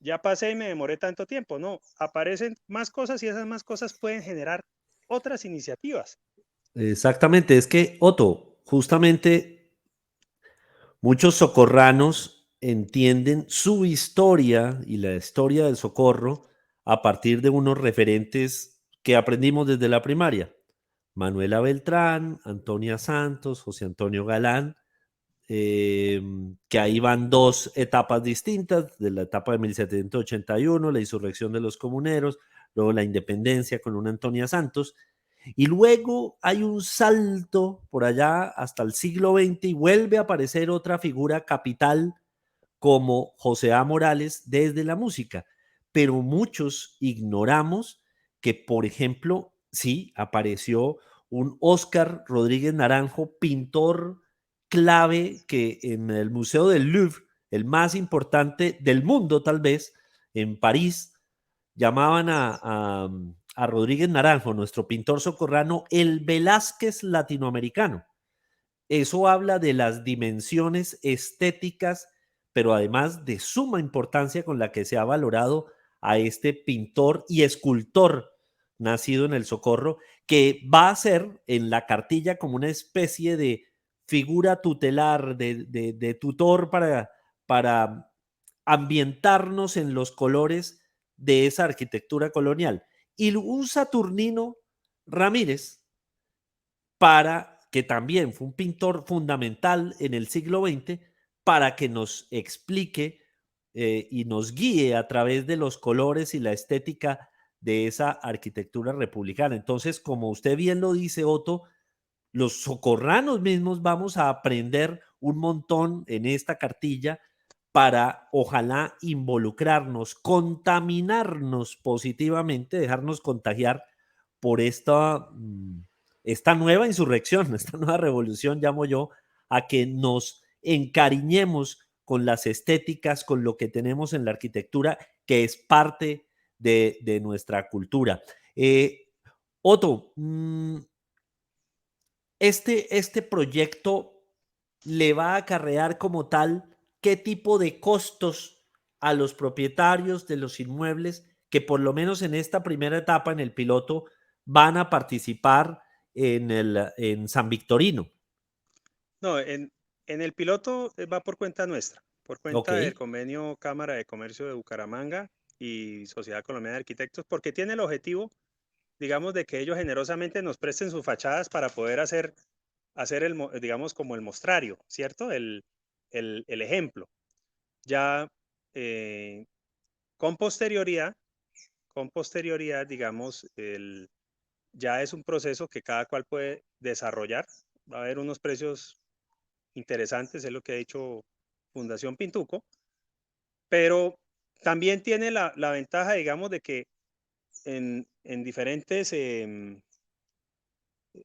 ya pasé y me demoré tanto tiempo. No, aparecen más cosas y esas más cosas pueden generar otras iniciativas. exactamente. Es que, Otto, justamente muchos socorranos entienden su historia y la historia del socorro a partir de unos referentes que aprendimos desde la primaria. Manuela Beltrán, Antonia Santos, José Antonio Galán, que ahí van dos etapas distintas, de la etapa de 1781, la insurrección de los comuneros, luego la independencia con una Antonia Santos, y luego hay un salto por allá hasta el siglo XX y vuelve a aparecer otra figura capital como José A. Morales desde la música. Pero muchos ignoramos que, por ejemplo, sí, apareció un Oscar Rodríguez Naranjo, pintor clave que en el Museo del Louvre, el más importante del mundo tal vez, en París, llamaban a Rodríguez Naranjo, nuestro pintor socorrano, el Velázquez latinoamericano. Eso habla de las dimensiones estéticas, pero además de suma importancia con la que se ha valorado a este pintor y escultor nacido en el Socorro, que va a ser en la cartilla como una especie de figura tutelar, de tutor para ambientarnos en los colores de esa arquitectura colonial. Y un Saturnino Ramírez, para que también fue un pintor fundamental en el siglo XX, para que nos explique y nos guíe a través de los colores y la estética de esa arquitectura republicana. Entonces, como usted bien lo dice, Otto, los socorranos mismos vamos a aprender un montón en esta cartilla para ojalá involucrarnos, contaminarnos positivamente, dejarnos contagiar por esta nueva insurrección, esta nueva revolución, llamo yo, a que nos encariñemos con las estéticas, con lo que tenemos en la arquitectura, que es parte de nuestra cultura. Otto, este proyecto le va a acarrear como tal qué tipo de costos a los propietarios de los inmuebles que por lo menos en esta primera etapa, en el piloto, van a participar en San Victorino. No, en el piloto va por cuenta nuestra, por Ok, cuenta del convenio Cámara de Comercio de Bucaramanga y Sociedad Colombiana de Arquitectos, porque tiene el objetivo, digamos, de que ellos generosamente nos presten sus fachadas para poder hacer digamos, como el mostrario, ¿cierto? El ejemplo. Ya eh, con posterioridad, digamos, ya es un proceso que cada cual puede desarrollar. Va a haber unos precios interesantes, es lo que ha dicho Fundación Pintuco, pero también tiene la ventaja, digamos, de que en diferentes,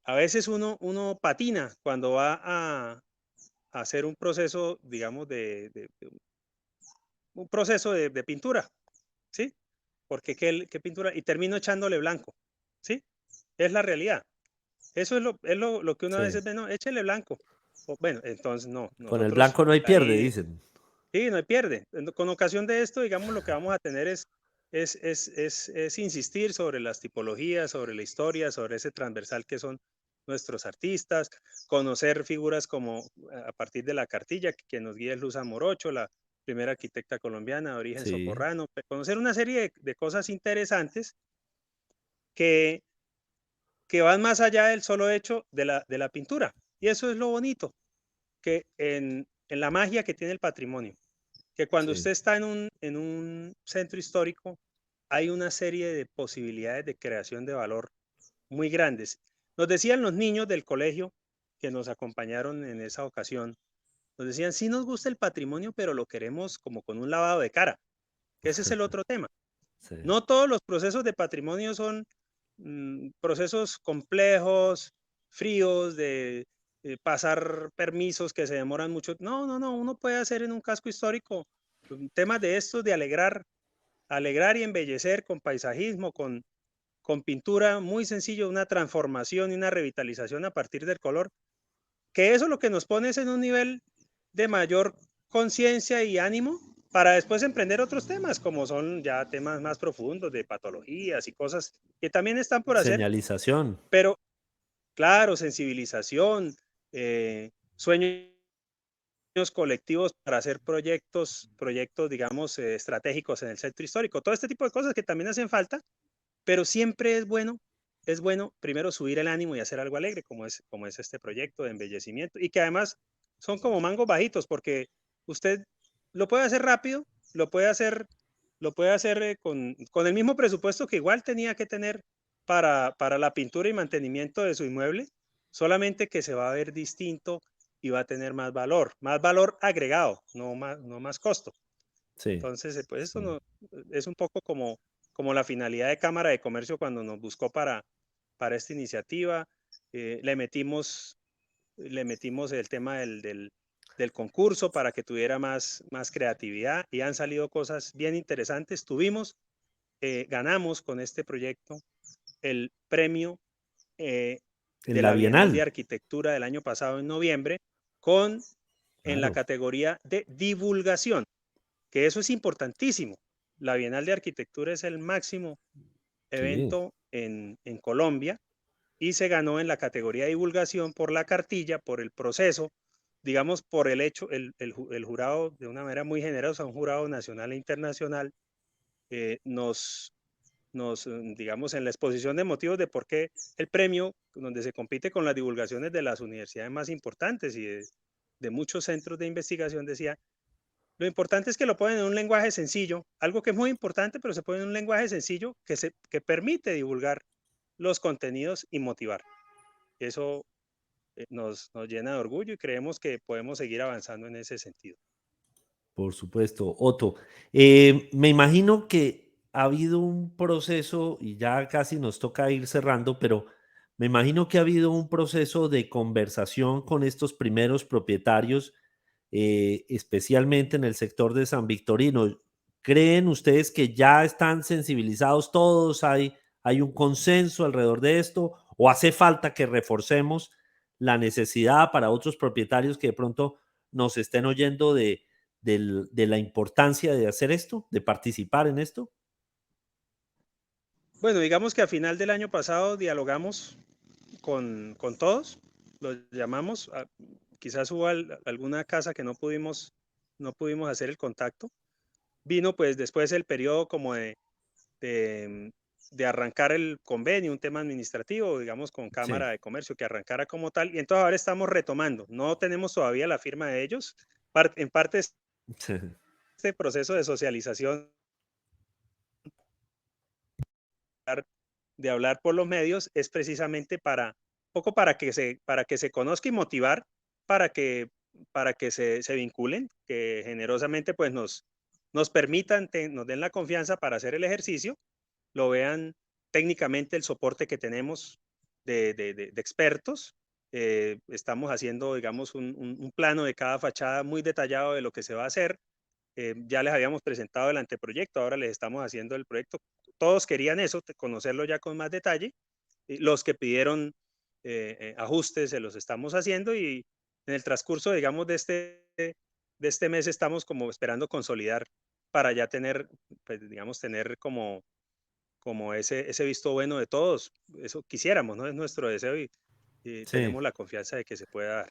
a veces uno patina cuando va a hacer un proceso, digamos, un proceso de pintura, ¿sí? Porque qué pintura, y termino echándole blanco, ¿sí? Es la realidad. Eso es lo que uno a sí. veces ve, no, échele blanco. Bueno, entonces no, Con el nosotros blanco no hay pierde, ahí, dicen. sí, no hay pierde. Con ocasión de esto, digamos, lo que vamos a tener es insistir sobre las tipologías, sobre la historia, sobre ese transversal que son nuestros artistas, conocer figuras como a partir de la cartilla que nos guía es Luz Amorocho, la primera arquitecta colombiana de origen Sí, socorrano, conocer una serie de cosas interesantes que, que van más allá del solo hecho de la pintura. Y eso es lo bonito, que en la magia que tiene el patrimonio, que cuando sí, usted está en un centro histórico, hay una serie de posibilidades de creación de valor muy grandes. Nos decían los niños del colegio que nos acompañaron en esa ocasión, nos decían, sí nos gusta el patrimonio, pero lo queremos como con un lavado de cara, que ese es el otro tema. sí, No todos los procesos de patrimonio son procesos complejos, fríos, de pasar permisos que se demoran mucho. No, no, no, uno puede hacer en un casco histórico temas de estos, de alegrar. alegrar y embellecer con paisajismo, con pintura muy sencillo, una transformación y una revitalización a partir del color, que eso lo que nos pone es en un nivel de mayor conciencia y ánimo para después emprender otros temas, como son ya temas más profundos de patologías y cosas que también están por hacer, Señalización. pero claro, sensibilización, sueños colectivos para hacer proyectos, digamos, estratégicos en el centro histórico, todo este tipo de cosas que también hacen falta, pero siempre es bueno primero subir el ánimo y hacer algo alegre, como es este proyecto de embellecimiento, y que además son como mangos bajitos, porque usted lo puede hacer rápido, lo puede hacer, lo puede hacer con el mismo presupuesto que igual tenía que tener para la pintura y mantenimiento de su inmueble, solamente que se va a ver distinto y va a tener más valor agregado, no más costo. Sí, Entonces, pues esto sí. no, es un poco como la finalidad de Cámara de Comercio cuando nos buscó para esta iniciativa. Eh, le, metimos, le metimos el tema del concurso para que tuviera más creatividad y han salido cosas bien interesantes. Ganamos con este proyecto el premio En de la la Bienal de Bienal. Arquitectura del año pasado en noviembre con en la Claro, categoría de divulgación, que eso es importantísimo. La Bienal de Arquitectura es el máximo sí. evento en Colombia y se ganó en la categoría de divulgación por la cartilla, por el proceso, digamos, por el hecho, el jurado de una manera muy generosa, un jurado nacional e internacional, eh, nos, digamos, en la exposición de motivos de por qué el premio, donde se compite con las divulgaciones de las universidades más importantes y de muchos centros de investigación, decía, lo importante es que lo ponen en un lenguaje sencillo, algo que es muy importante, pero se pone en un lenguaje sencillo que permite divulgar los contenidos y motivar. Eso nos llena de orgullo y creemos que podemos seguir avanzando en ese sentido. Por supuesto. Otto, me imagino que ha habido un proceso, y ya casi nos toca ir cerrando, pero me imagino que ha habido un proceso de conversación con estos primeros propietarios, especialmente en el sector de San Victorino. ¿Creen ustedes que ya están sensibilizados todos? ¿Hay un consenso alrededor de esto? ¿O hace falta que reforcemos la necesidad para otros propietarios que de pronto nos estén oyendo de la importancia de hacer esto, de participar en esto? Bueno, digamos que a final del año pasado dialogamos con todos, los llamamos, quizás hubo alguna casa que no pudimos hacer el contacto. Vino pues después el periodo como de, de arrancar el convenio, un tema administrativo, digamos, con Sí. Cámara de Comercio, que arrancara como tal, y entonces ahora estamos retomando. No tenemos todavía la firma de ellos. En parte este proceso de socialización, de hablar por los medios, es precisamente para, poco para que se conozca y motivar, para que, para que se vinculen, que generosamente pues nos permitan, nos den la confianza para hacer el ejercicio, lo vean técnicamente el soporte que tenemos de expertos. Estamos haciendo, digamos, un plano de cada fachada muy detallado de lo que se va a hacer. Ya les habíamos presentado el anteproyecto, ahora les estamos haciendo el proyecto. Todos querían eso, conocerlo ya con más detalle. Los que pidieron ajustes se los estamos haciendo y en el transcurso, digamos, de este mes estamos como esperando consolidar para ya tener, pues, digamos, tener como ese visto bueno de todos. Eso quisiéramos, ¿no? Es nuestro deseo y Sí. tenemos la confianza de que se pueda dar,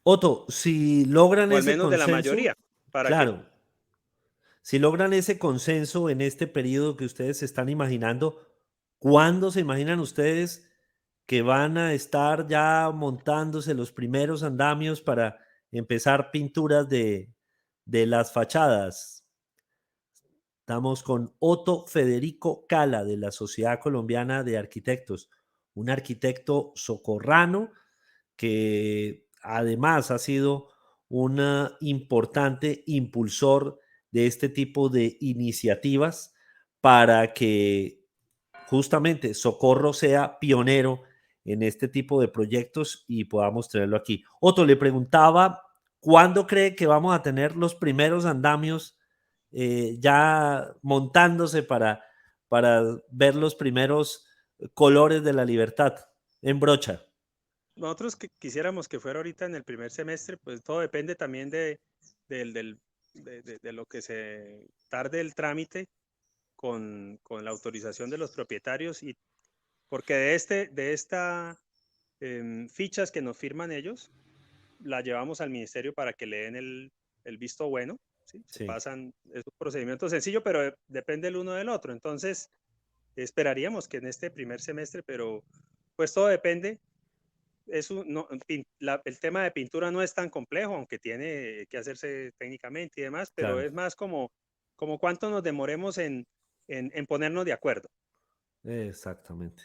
Otto, si logran o al ese menos de la consenso, mayoría, para que claro, si logran ese consenso en este periodo que ustedes se están imaginando, ¿cuándo se imaginan ustedes que van a estar ya montándose los primeros andamios para empezar pinturas de las fachadas? Estamos con Otto Federico Cala de la Sociedad Colombiana de Arquitectos, un arquitecto socorrano que además ha sido un importante impulsor de este tipo de iniciativas para que justamente Socorro sea pionero en este tipo de proyectos y podamos tenerlo aquí. Otto, le preguntaba, ¿cuándo cree que vamos a tener los primeros andamios ya montándose para ver los primeros colores de la libertad en brocha. Nosotros que quisiéramos que fuera ahorita en el primer semestre, pues todo depende también del, del- de lo que se tarde el trámite con la autorización de los propietarios y porque de esta fichas que nos firman ellos, la llevamos al ministerio para que le den el visto bueno, ¿sí? Se Sí. pasan, es un procedimiento sencillo, pero depende el uno del otro. Entonces, esperaríamos que en este primer semestre, pero pues todo depende. No, el tema de pintura no es tan complejo, aunque tiene que hacerse técnicamente y demás, pero Claro, es más como cuánto nos demoremos en ponernos de acuerdo. exactamente.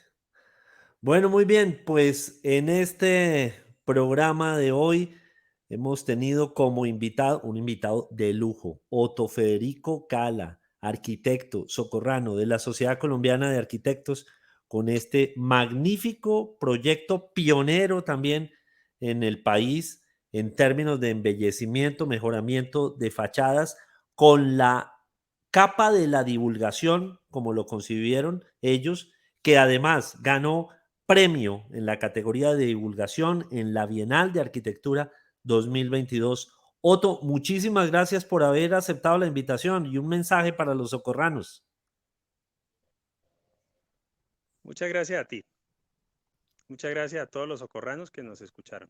Bueno, muy bien, pues en este programa de hoy hemos tenido como invitado un invitado de lujo, Otto Federico Cala, arquitecto socorrano de la Sociedad Colombiana de Arquitectos, con este magnífico proyecto pionero también en el país en términos de embellecimiento, mejoramiento de fachadas, con la capa de la divulgación, como lo concibieron ellos, que además ganó premio en la categoría de divulgación en la Bienal de Arquitectura 2022. Otto, muchísimas gracias por haber aceptado la invitación y un mensaje para los socorranos. Muchas gracias a ti. Muchas gracias a todos los socorranos que nos escucharon.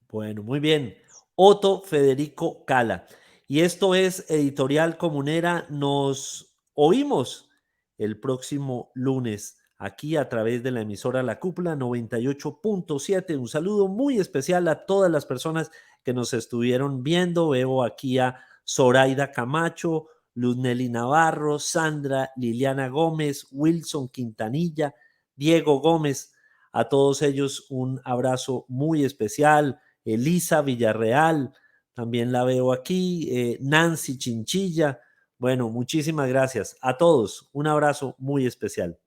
Bueno, muy bien. Otto Federico Cala. Y esto es Editorial Comunera. Nos oímos el próximo lunes aquí a través de la emisora La Cúpula 98.7. Un saludo muy especial a todas las personas que nos estuvieron viendo. Veo aquí a Zoraida Camacho, Luz Nelly Navarro, Sandra Liliana Gómez, Wilson Quintanilla, Diego Gómez. A todos ellos un abrazo muy especial. Elisa Villarreal, también la veo aquí, Nancy Chinchilla. Bueno, muchísimas gracias a todos. Un abrazo muy especial.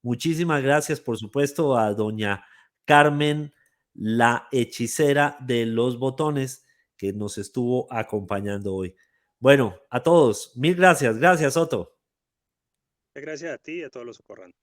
Muchísimas gracias, por supuesto, a doña Carmen, la hechicera de los botones, que nos estuvo acompañando hoy. Bueno, a todos, mil gracias. Gracias, Otto. Gracias a ti y a todos los socorranos.